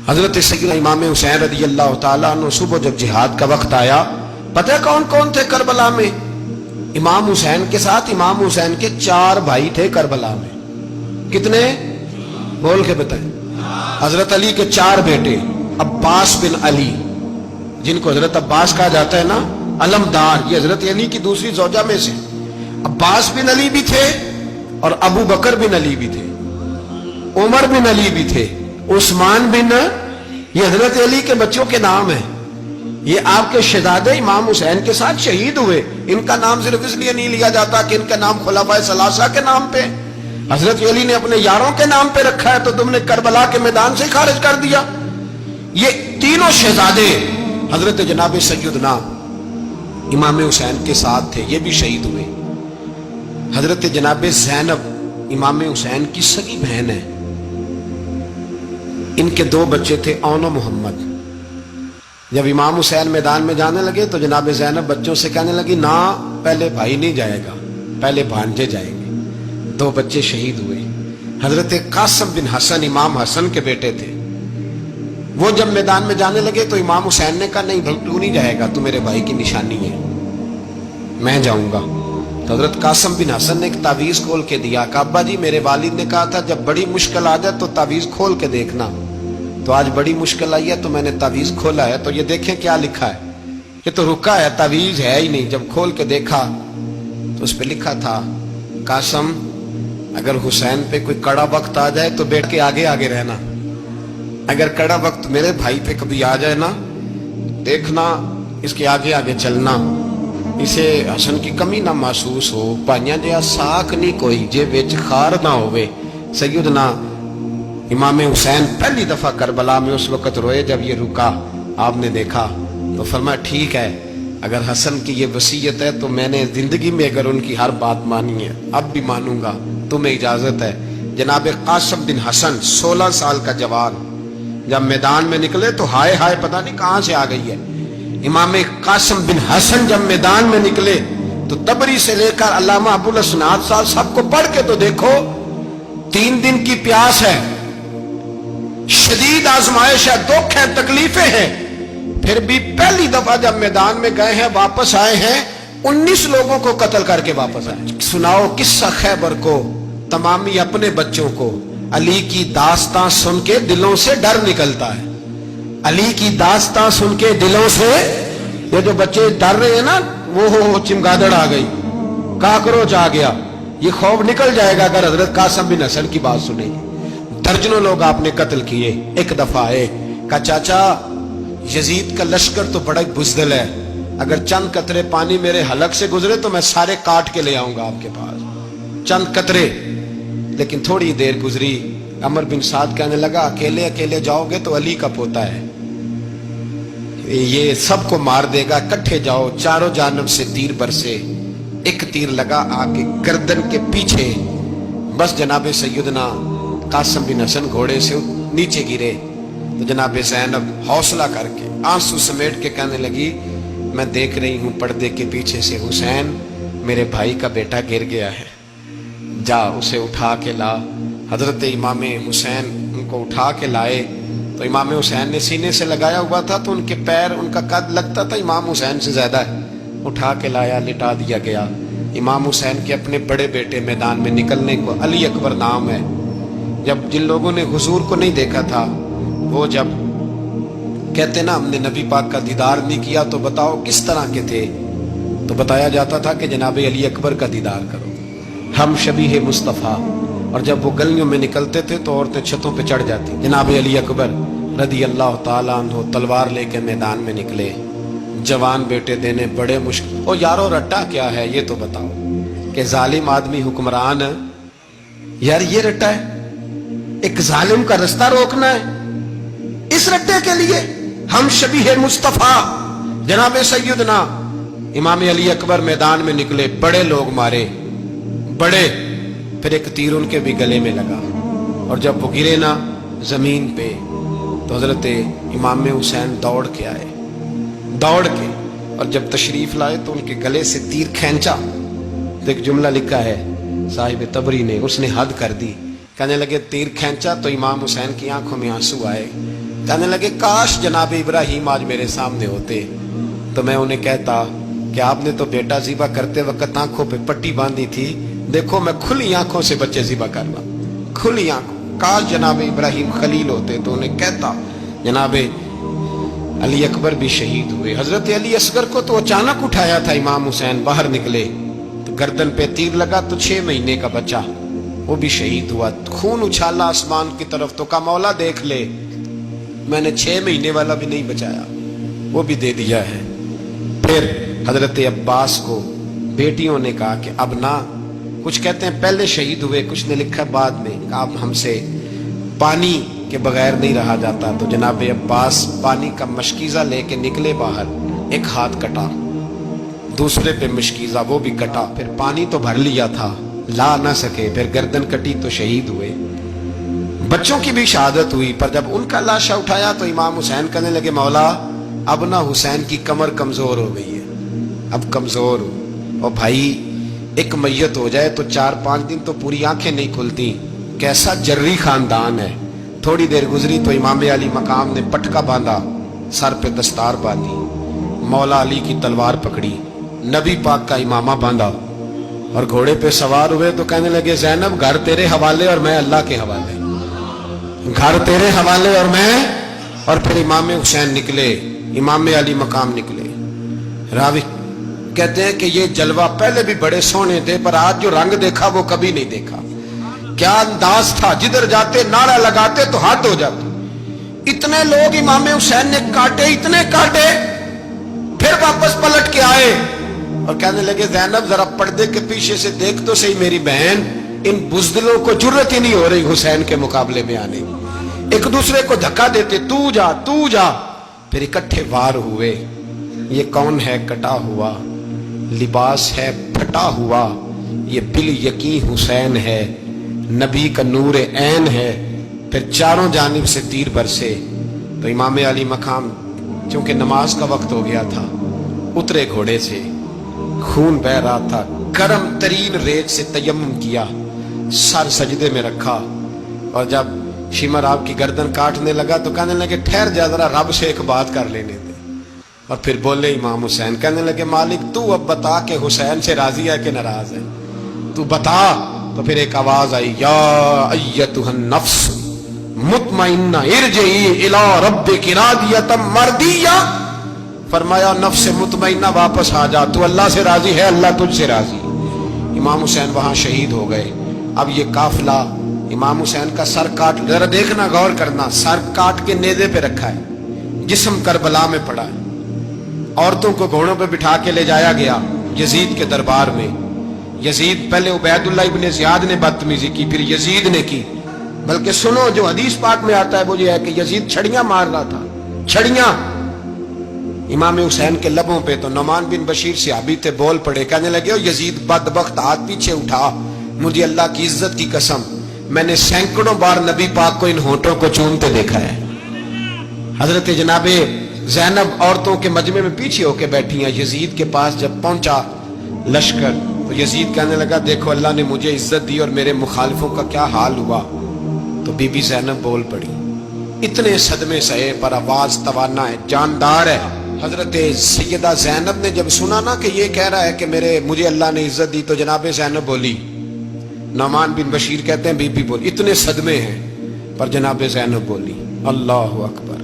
حضرت سیدنا امام حسین رضی اللہ تعالیٰ عنہ صبح جب جہاد کا وقت آیا، پتہ کون کون تھے کربلا میں؟ امام حسین کے ساتھ امام حسین کے 4 بھائی تھے کربلا میں۔ کتنے؟ بول کے بتائیں۔ حضرت علی کے 4 بیٹے، عباس بن علی، جن کو حضرت عباس کہا جاتا ہے نا، علمدار، یہ حضرت علی کی دوسری زوجہ میں سے عباس بن علی بھی تھے، اور ابو بکر بن علی بھی تھے، عمر بن علی بھی تھے، عثمان بن، یہ حضرت علی کے بچوں کے نام ہیں۔ یہ آپ کے شہزادے امام حسین کے ساتھ شہید ہوئے، ان کا نام صرف اس لیے نہیں لیا جاتا کہ ان کا نام خلفائے ثلاثہ کے نام پہ، حضرت علی نے اپنے یاروں کے نام پہ رکھا ہے، تو تم نے کربلا کے میدان سے خارج کر دیا۔ یہ تینوں شہزادے حضرت جناب سیدنا امام حسین کے ساتھ تھے، یہ بھی شہید ہوئے۔ حضرت جناب زینب امام حسین کی سگی بہن ہے، ان کے 2 بچے تھے، اون و محمد۔ جب امام حسین میدان میں جانے لگے تو جناب زینب بچوں سے کہنے لگی، نہ پہلے بھائی نہیں جائے گا، پہلے بھانجے جائیں گے۔ 2 بچے شہید ہوئے۔ حضرت قاسم بن حسن امام حسن کے بیٹے تھے، وہ جب میدان میں جانے لگے تو امام حسین نے کہا، نہیں بھائی تو نہیں جائے گا، تو میرے بھائی کی نشانی ہے، میں جاؤں گا۔ تو حضرت قاسم بن حسن نے ایک تعویذ کھول کے دیا کہ ابا جی میرے والد نے کہا تھا جب بڑی مشکل آ جائے تو تعویذ کھول کے دیکھنا، تو آج بڑی مشکل آئی ہے تو میں نے تعویذ کھولا ہے، تو یہ دیکھیں کیا لکھا ہے، یہ تو رکا ہے، تعویذ ہے ہی نہیں۔ جب کھول کے دیکھا تو اس پہ لکھا تھا، قاسم اگر حسین پہ کوئی کڑا وقت آ جائے تو بیٹھ کے آگے آگے رہنا، اگر کڑا وقت میرے بھائی پہ کبھی آ جائے نا، دیکھنا اس کے آگے آگے چلنا، اسے حسن کی کمی نہ محسوس ہو، پائیاں جیا ساکھ نہیں کوئی جے وچ خار نہ ہوئے۔ سیدنا امام حسین پہلی دفعہ کربلا میں اس وقت روئے جب یہ رکا، آپ نے دیکھا تو فرمایا ٹھیک ہے، اگر حسن کی یہ وصیت ہے تو میں نے زندگی میں اگر ان کی ہر بات مانی ہے اب بھی مانوں گا، تمہیں اجازت ہے۔ جناب قاسم بن حسن 16 سال کا جوان جب میدان میں نکلے تو ہائے ہائے پتہ نہیں کہاں سے آ گئی ہے۔ امام قاسم بن حسن جب میدان میں نکلے تو تبری سے لے کر علامہ ابوالحسنات صاحب سب کو پڑھ کے تو دیکھو، 3 دن کی پیاس ہے، شدید آزمائش ہے، دکھ ہے، تکلیفیں ہیں، پھر بھی پہلی دفعہ جب میدان میں گئے ہیں واپس آئے ہیں 19 لوگوں کو قتل کر کے واپس آئے۔ سناؤ قصہ خیبر کو، تمامی اپنے بچوں کو، علی کی داستان سن کے دلوں سے ڈر نکلتا ہے، علی کی داستان سن کے دلوں سے، یہ جو بچے ڈر رہے ہیں نا، وہ چمگادڑ آ گئی، کاکروچ آ گیا، یہ خوف نکل جائے گا اگر حضرت قاسم بن حسن کی بات سنیں گے۔ درجنوں لوگ آپ نے قتل کیے۔ ایک دفعہ آئے، کہا چاچا یزید کا لشکر تو بڑا بزدل ہے، اگر چند قطرے پانی میرے حلق سے گزرے تو میں سارے کاٹ کے لے آؤں گا آپ کے پاس، چند قطرے۔ لیکن تھوڑی دیر گزری، عمر بن سعد کہنے لگا اکیلے اکیلے جاؤ گے تو علی کا پوتا ہے، یہ سب کو مار دے گا، کٹھے جاؤ۔ چاروں جانب سے تیر برسے، ایک تیر لگا آگے گردن کے پیچھے، بس جناب سیدنا قاسم بن حسن گھوڑے سے نیچے گرے۔ تو جناب زینب حوصلہ کر کے آنسو سمیٹ کے کہنے لگی، میں دیکھ رہی ہوں پردے کے پیچھے سے حسین میرے بھائی کا بیٹا گر گیا ہے، جا اسے اٹھا کے لا۔ حضرت امام حسین ان کو اٹھا کے لائے، تو امام حسین نے سینے سے لگایا ہوا تھا تو ان کے پیر، ان کا قد لگتا تھا امام حسین سے زیادہ ہے، اٹھا کے لایا، لٹا دیا گیا۔ امام حسین کے اپنے بڑے بیٹے میدان میں نکلنے کو، علی اکبر نام ہے، جب جن لوگوں نے حضور کو نہیں دیکھا تھا، وہ جب کہتے نا ہم نے نبی پاک کا دیدار نہیں کیا تو بتاؤ کس طرح کے تھے، تو بتایا جاتا تھا کہ جناب علی اکبر کا دیدار کرو، ہم شبیہ مصطفیٰ۔ اور جب وہ گلیوں میں نکلتے تھے تو عورتیں چھتوں پہ چڑھ جاتی۔ جناب علی اکبر رضی اللہ تعالیٰ عنہ تلوار لے کے میدان میں نکلے، جوان بیٹے دینے بڑے مشکل۔ او یارو رٹا کیا ہے یہ تو بتاؤ، کہ ظالم آدمی حکمران، یار یہ رٹا ہے، ایک ظالم کا رستہ روکنا ہے، اس رٹے کے لیے ہم شبیہ مصطفیٰ۔ جناب سیدنا امام علی اکبر میدان میں نکلے، بڑے لوگ مارے، بڑے، پھر ایک تیر ان کے بھی گلے میں لگا، اور جب وہ گرے نا زمین پہ تو حضرت امام حسین دوڑ کے آئے، دوڑ کے، اور جب تشریف لائے تو ان کے گلے سے تیر کھینچا تو ایک جملہ لکھا ہے صاحب تبری نے، اس نے حد کر دی، کہنے لگے تیر کھینچا تو امام حسین کی آنکھوں میں آنسو آئے، کہنے لگے کاش جناب ابراہیم آج میرے سامنے ہوتے تو میں انہیں کہتا کہ آپ نے تو بیٹا ذبح کرتے وقت آنکھوں پہ پٹی باندھی تھی، دیکھو میں کھلی آنکھوں سے بچے ذبح کر رہا ہوں، کھلی آنکھوں۔ کاش جناب ابراہیم خلیل ہوتے تو انہیں کہتا۔ جناب علی اکبر بھی شہید ہوئے۔ حضرت علی اصغر کو تو اچانک اٹھایا تھا امام حسین، باہر نکلے تو گردن پہ تیر لگا تو 6 مہینے کا بچہ وہ بھی شہید ہوا۔ خون اچھالا آسمان کی طرف تو کہا مولا دیکھ لے، میں نے 6 مہینے والا بھی نہیں بچایا، وہ بھی دے دیا ہے۔ پھر حضرت عباس کو بیٹیوں نے کہا کہ اب نہ، کچھ کہتے ہیں پہلے شہید ہوئے، کچھ نے لکھا بعد میں، اب ہم سے پانی کے بغیر نہیں رہا جاتا۔ تو جناب عباس پانی کا مشکیزہ لے کے نکلے باہر، ایک ہاتھ کٹا، دوسرے پہ مشکیزہ وہ بھی کٹا، پھر پانی تو بھر لیا تھا لا نہ سکے، پھر گردن کٹی تو شہید ہوئے۔ بچوں کی بھی شہادت ہوئی، پر جب ان کا لاشا اٹھایا تو امام حسین کہنے لگے مولا اب نہ حسین کی کمر کمزور ہو گئی ہے، اب کمزور ہو، اور بھائی ایک میت ہو جائے تو 4-5 دن تو پوری آنکھیں نہیں کھلتی، کیسا جری خاندان ہے۔ تھوڑی دیر گزری تو امام علی مقام نے پٹکا باندھا، سر پہ دستار باندھی، مولا علی کی تلوار پکڑی، نبی پاک کا امامہ باندھا اور گھوڑے پہ سوار ہوئے تو کہنے لگے زینب گھر تیرے حوالے اور میں اللہ کے حوالے، گھر تیرے حوالے اور میں، اور پھر امام حسین نکلے، امام علی مقام نکلے۔ راوی کہتے ہیں کہ یہ جلوہ پہلے بھی بڑے سونے تھے، پر آج جو رنگ دیکھا وہ کبھی نہیں دیکھا۔ کیا انداز تھا، جدھر جاتے نعرہ لگاتے تو حد ہو جاتے۔ اتنے لوگ امام حسین نے کاٹے، اتنے کاٹے، پھر واپس پلٹ کے آئے اور کہنے لگے زینب ذرا پردے کے پیچھے سے دیکھ تو صحیح میری بہن، ان بزدلوں کو جرت ہی نہیں ہو رہی حسین کے مقابلے میں آنے، ایک دوسرے کو دھکا دیتے، تو جا تو جا، پھر اکٹھے وار ہوئے۔ یہ کون ہے کٹا ہوا، لباس ہے پھٹا ہوا، یہ بال یقین حسین ہے، نبی کا نور عین ہے۔ پھر چاروں جانب سے تیر برسے تو امام علی مقام چونکہ نماز کا وقت ہو گیا تھا، اترے گھوڑے سے، خون بہ رہا تھا، گرم ترین ریت سے تیمم کیا، سر سجدے میں رکھا، اور جب شمر آپ کی گردن کاٹنے لگا تو کہنے لگے ٹھہر جا ذرا رب سے ایک بات کر لینے دے، اور پھر بولے امام حسین، کہنے لگے مالک تو اب بتا کہ حسین سے راضی ہے کہ ناراض ہے، تو بتا۔ تو پھر ایک آواز آئی، یا ایتھا النفس مطمئنہ ارجعی الی ربک راضیۃ مرضیہ، فرمایا نفس مطمئنہ واپس آ جا، تو اللہ سے راضی ہے، اللہ تجھ سے راضی۔ امام حسین وہاں شہید ہو گئے۔ اب یہ قافلہ امام حسین کا سر کاٹ، ذرا دیکھنا غور کرنا، سر کاٹ کے نیزے پہ رکھا ہے، جسم کربلا میں پڑا ہے، عورتوں کو گھوڑوں پہ بٹھا کے لے جایا گیا یزید کے دربار میں۔ یزید پہلے عبید اللہ ابن زیاد نے بدتمیزی کی، پھر یزید نے کی، بلکہ سنو جو حدیث پاک میں آتا ہے وہ یہ ہے کہ یزید چھڑیاں مار رہا تھا، چھڑیاں امام حسین کے لبوں پہ۔ تو نعمان بن بشیر صحابی تھے، بول پڑے، کہنے لگے او یزید بدبخت، ہاتھ پیچھے اٹھا، مجھے اللہ کی عزت کی قسم میں نے سینکڑوں بار نبی پاک کو ان ہونٹوں کو چومتے دیکھا ہے۔ حضرت جناب زینب عورتوں کے مجمع میں پیچھے ہو کے بیٹھی ہیں۔ یزید کے پاس جب پہنچا لشکر تو یزید کہنے لگا دیکھو اللہ نے مجھے عزت دی اور میرے مخالفوں کا کیا حال ہوا۔ تو بی بی زینب بول پڑی، اتنے صدمے سہے پر آواز توانا ہے، جاندار ہے۔ حضرت سیدہ زینب نے جب سنا نا کہ یہ کہہ رہا ہے کہ مجھے اللہ نے عزت دی، تو جناب زینب بولی، نعمان بن بشیر کہتے ہیں بی بی بولی، اتنے صدمے ہیں پر جناب زینب بولی اللہ اکبر،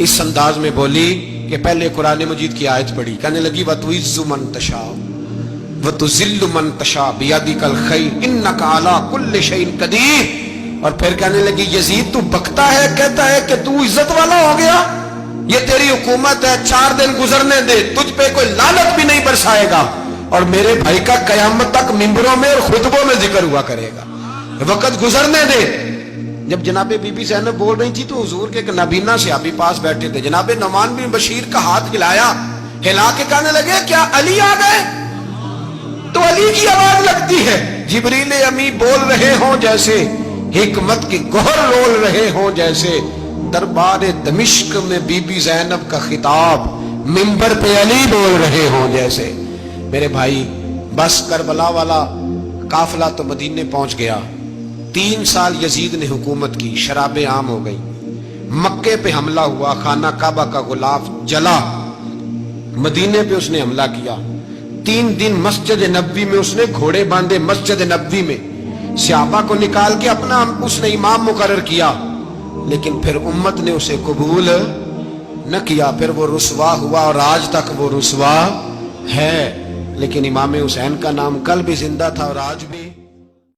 اس انداز میں بولی کہ پہلے قرآن مجید کی آیت پڑھی، کہنے لگی وَتُعِزُّ مَن تَشَاءُ وَتُذِلُّ مَن تَشَاءُ بِيَدِكَ الْخَيْرُ إِنَّكَ عَلَىٰ كُلِّ شَيْءٍ قَدِيرٌ۔ اور پھر کہنے لگی یزید تو بکتا ہے، کہتا ہے کہ تو عزت والا ہو گیا، یہ تیری حکومت ہے، 4 دن گزرنے دے، تجھ پہ کوئی لعنت بھی نہیں برسائے گا، اور میرے بھائی کا قیامت تک ممبروں میں اور خطبوں میں ذکر ہوا کرے گا، وقت گزرنے دے۔ جب جناب بی بی زینب بول رہی تھی تو حضور کے ایک نابینا صحابی پاس بیٹھے تھے، جناب نعمان بن بشیر کا ہاتھ ہلایا، ہلا کے کہنے لگے کیا علی آ گئے؟ تو علی کی آواز لگتی ہے، جبریل امی بول رہے ہوں جیسے، حکمت کے گوہر رول رہے ہوں جیسے، دربار دمشق میں بی بی زینب کا خطاب، منبر پہ علی بول رہے ہوں جیسے۔ میرے بھائی بس کربلا والا قافلہ تو مدینے پہنچ گیا، 3 سال یزید نے حکومت کی، شرابیں عام ہو گئی، مکے پہ حملہ ہوا، خانہ کعبہ کا غلاف جلا، مدینے پہ اس نے حملہ کیا، 3 دن مسجد نبوی میں اس نے گھوڑے باندھے، مسجد نبوی میں صحابہ کو نکال کے اپنا اس نے امام مقرر کیا، لیکن پھر امت نے اسے قبول نہ کیا، پھر وہ رسوا ہوا اور آج تک وہ رسوا ہے۔ لیکن امام حسین کا نام کل بھی زندہ تھا اور آج بھی